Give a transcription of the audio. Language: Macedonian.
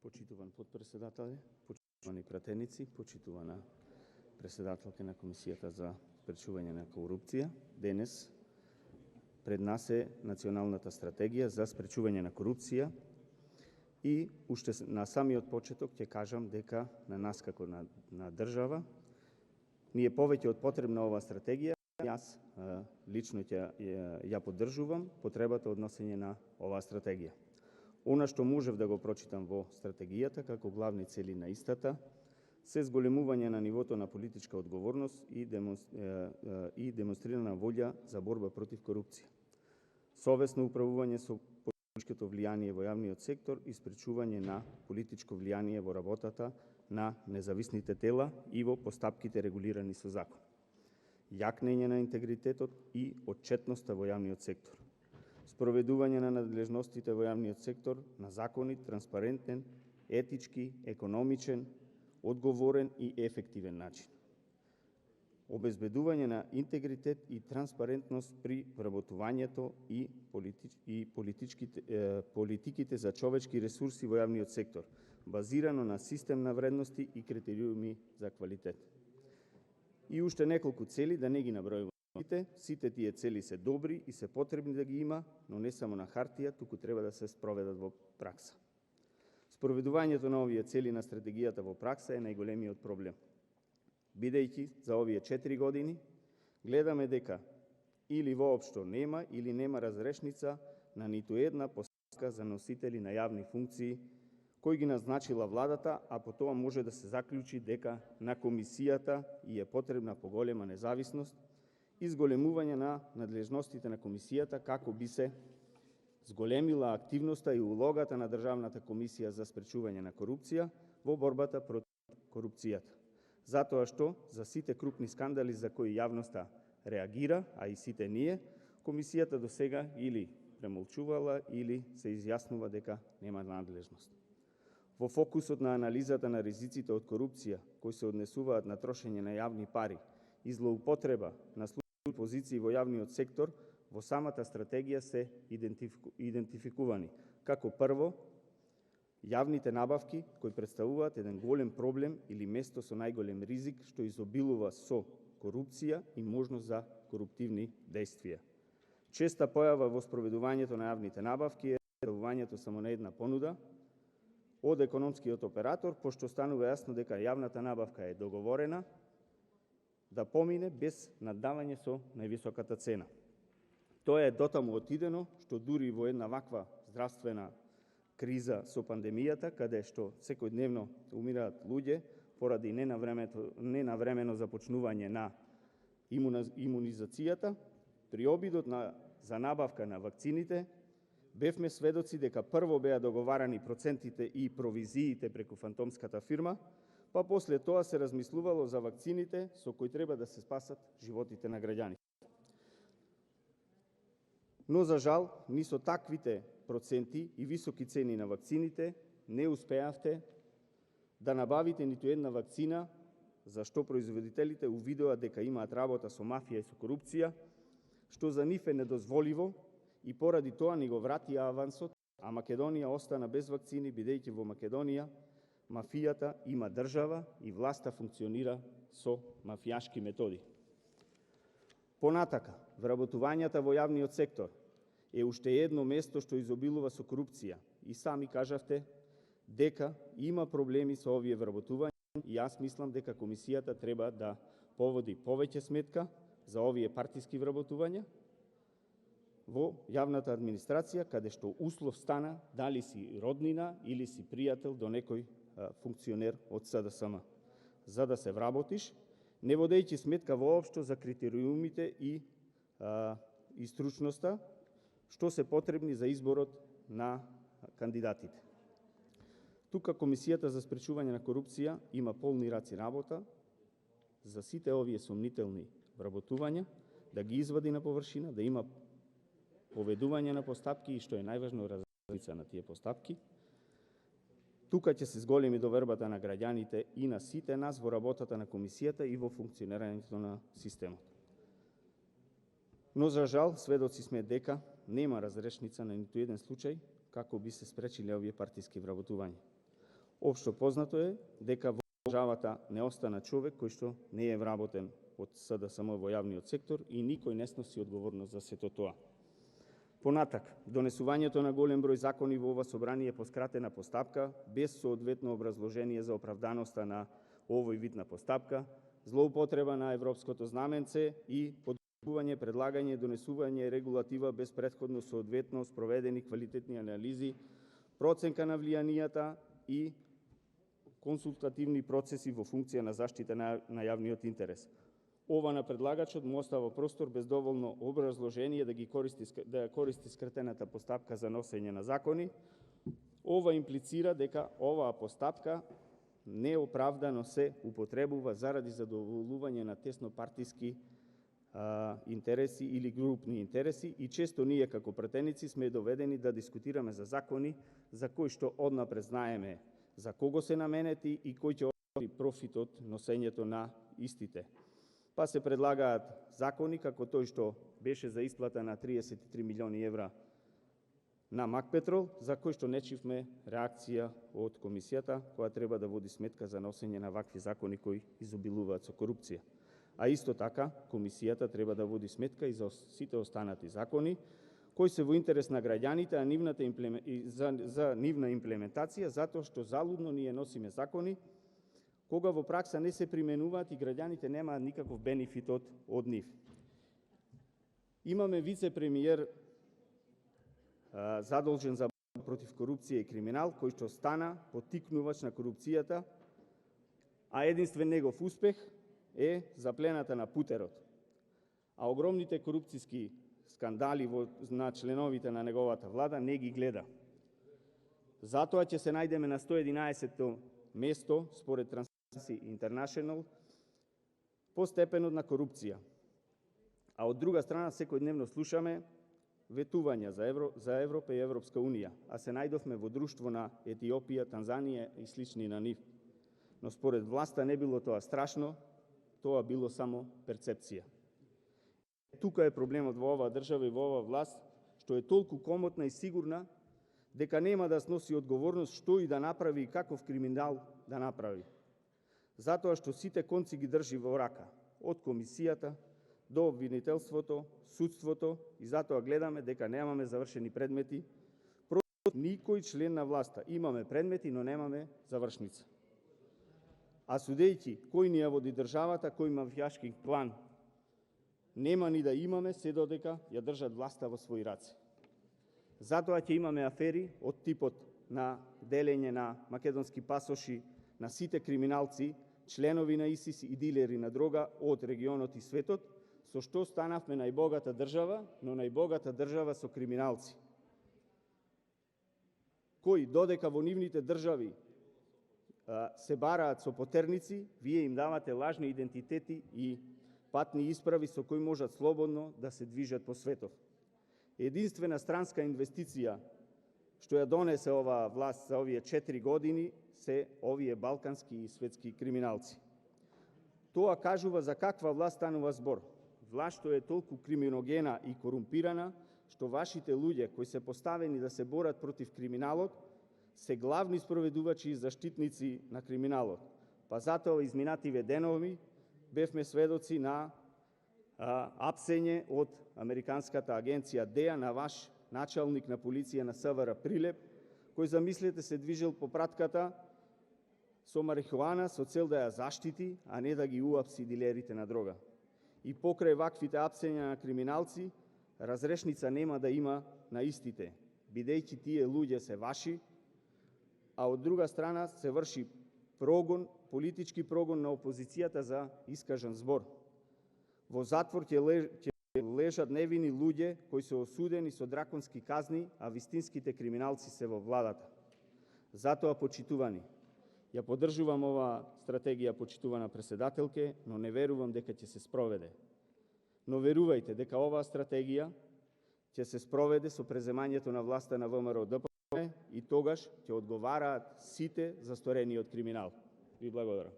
Почитуван подпредседател, почитувани пратеници, почитувана председателка на Комисијата за спречување на корупција. Денес пред нас е Националната стратегија за спречување на корупција и уште на самиот почеток ќе кажам дека на нас како на држава ни е повеќе од потребна оваа стратегија. Јас лично ја поддржувам потребата од носење на оваа стратегија. Она што можев да го прочитам во стратегијата како главни цели на истата се зголемување на нивото на политичка одговорност и демонстрирана волја за борба против корупција, совесно управување со политичкото влијание во јавниот сектор и спречување на политичко влијание во работата на независните тела и во постапките регулирани со закон, јакнење на интегритетот и отчетноста во јавниот сектор, спроведување на надлежностите во јавниот сектор на законит, транспарентен, етички, економичен, одговорен и ефективен начин, обезбедување на интегритет и транспарентност при вработувањето и политиките за човечки ресурси во јавниот сектор, базирано на систем на вредности и критериуми за квалитет. И уште неколку цели, да не ги набројувам. Сите тие цели се добри и се потребни да ги има, но не само на хартија, туку треба да се спроведат во пракса. Спроведувањето на овие цели на стратегијата во пракса е најголемиот проблем. Бидејќи за овие 4 години гледаме дека или воопшто нема или нема разрешница на ниту една поставка за носители на јавни функции кој ги назначила владата, а по тоа може да се заклучи дека на комисијата и е потребна поголема независност и зголемување на надлежностите на комисијата како би се зголемила активноста и улогата на Државната комисија за спречување на корупција во борбата против корупцијата. Затоа што за сите крупни скандали за кои јавноста реагира, а и сите ние, комисијата до сега или премолчувала или се изјаснува дека нема надлежност. Во фокусот на анализата на ризиците од корупција кои се однесуваат на трошење на јавни пари и злоупотреба на позиции во јавниот сектор, во самата стратегија се идентификувани како прво јавните набавки кои представуваат еден голем проблем или место со најголем ризик што изобилува со корупција и можност за коруптивни дејствија. Честа појава во спроведувањето на јавните набавки е представувањето само на една понуда од економскиот оператор, пошто станува јасно дека јавната набавка е договорена да помине без наддавање со највисоката цена. Тоа е дотаму отидено што дури во една ваква здравствена криза со пандемијата, каде што секојдневно умираат луѓе поради ненавремено започнување на имунизацијата, при обидот за набавка на вакцините, бевме сведоци дека прво беа договарани процентите и провизиите преку фантомската фирма, па после тоа се размислувало за вакцините со кои треба да се спасат животите на граѓаните. Но за жал, ни со таквите проценти и високи цени на вакцините не успеавте да набавите ниту една вакцина, за што производителите увидоа дека имаат работа со мафија и со корупција, што за нив е недозволиво и поради тоа ни го вратија авансот, а Македонија остана без вакцини, бидејќи во Македонија мафијата има држава и власта функционира со мафијашки методи. Понатака, вработувањата во јавниот сектор е уште едно место што изобилува со корупција и сами кажавте дека има проблеми со овие вработувања и јас мислам дека комисијата треба да поводи повеќе сметка за овие партиски вработувања во јавната администрација, каде што услов стана дали си роднина или си пријател до некој функционер од СДСМ, за да се вработиш, не водејќи сметка воопшто за критериумите и стручноста што се потребни за изборот на кандидатите. Тука Комисијата за спречување на корупција има полни раци работа за сите овие сомнителни вработувања, да ги извади на површина, да има поведување на постапки и што е најважно разработка на тие постапки. Тука ќе се зголеми довербата на граѓаните и на сите нас во работата на комисијата и во функционирањето на системот. Но за жал, сведоци сме дека нема разрешница на ниту еден случај како би се спречиле овие партиски вработувања. Општо познато е дека во државата не остана човек кој што не е вработен од СДСМ во јавниот сектор и никој не сноси одговорност за сето тоа. Понатак, донесувањето на голем број закони во ова собрание по скратена постапка, без соодветно образложение за оправданоста на овој вид на постапка, злоупотреба на европското знаменце и подготвување, предлагање, донесување регулатива без претходно соодветно спроведени квалитетни анализи, проценка на влијанијата и консултативни процеси во функција на заштита на јавниот интерес. Ова на предлагачот му остава простор без доволно образложение да користи скратената постапка за носење на закони. Ова имплицира дека оваа постапка неоправдано се употребува заради задоволување на теснопартиски интереси или групни интереси и често ние како пратеници сме доведени да дискутираме за закони за кои што однапред знаеме за кого се наменети и кој ќе остvari профит од носењето на истите. Па се предлагаат закони како тој што беше за исплата на 33 милиони евра на Макпетрол, за кој што не чувме реакција од комисијата, која треба да води сметка за носење на вакви закони кои изобилуваат со корупција. А исто така, комисијата треба да води сметка и за сите останати закони, кои се во интерес на граѓаните, а за нивна имплементација, затоа што залудно ние носиме закони, кога во пракса не се применуваат и граѓаните немаат никаков бенефит од нив. Имаме вице-премиер задолжен за борба против корупција и криминал, кој што стана поттикнувач на корупцијата, а единствен негов успех е заплената на путерот. А огромните корупцијски скандали на членовите на неговата влада не ги гледа. Затоа ќе се најдеме на 111-то место според Transparency International по степенот на корупција. А од друга страна секојдневно слушаме ветувања за Европа и Европска Унија, а се најдовме во друштво на Етиопија, Танзанија и слични на нив. Но според власта не било тоа страшно, тоа било само перцепција. Тука е проблемот во оваа држава и во оваа власт, што е толку комотна и сигурна дека нема да сноси одговорност што и да направи и каков криминал да направи. Затоа што сите конци ги држи во рака, од комисијата до обвинителството, судството, и затоа гледаме дека немаме завршени предмети против никој член на власта. Имаме предмети, но немаме завршница. А судејќи кој ни ја води државата, кој мафијашки клан нема ни да имаме, се додека ја држат власта во своји раце. Затоа ќе имаме афери од типот на делење на македонски пасоши на сите криминалци, членови на ИСИС и дилери на дрога од регионот и светот, со што станавме најбогата држава, но најбогата држава со криминалци, кои додека во нивните држави се бараат со потерници, вие им давате лажни идентитети и патни исправи со кои можат слободно да се движат по светот. Единствена странска инвестиција што ја донесе оваа власт за овие 4 години се овие балкански и светски криминалци. Тоа кажува за каква власт станува збор. Власт што е толку криминогена и корумпирана, што вашите луѓе кои се поставени да се борат против криминалот, се главни спроведувачи и заштитници на криминалот. Па затоа изминативе денови бевме сведоци на апсење од американската агенција ДЕА на ваш началник на полиција на СВР Прилеп, кој замислете се движел по пратката со марихуана со цел да ја заштити, а не да ги уапси дилерите на дрога. И покрај ваквите апсења на криминалци, разрешница нема да има на истите, бидејќи тие луѓе се ваши, а од друга страна се врши прогон, политички прогон на опозицијата за искажан збор. Во затвор ќе лежат невини луѓе кои се осудени со драконски казни, а вистинските криминалци се во владата. Затоа, почитувани, ја поддржувам оваа стратегија, почитувана председателке, но не верувам дека ќе се спроведе. Но верувајте дека оваа стратегија ќе се спроведе со преземањето на власта на ВМРО ДПМН и тогаш ќе одговараат сите за сторениот криминал. Ви благодарам.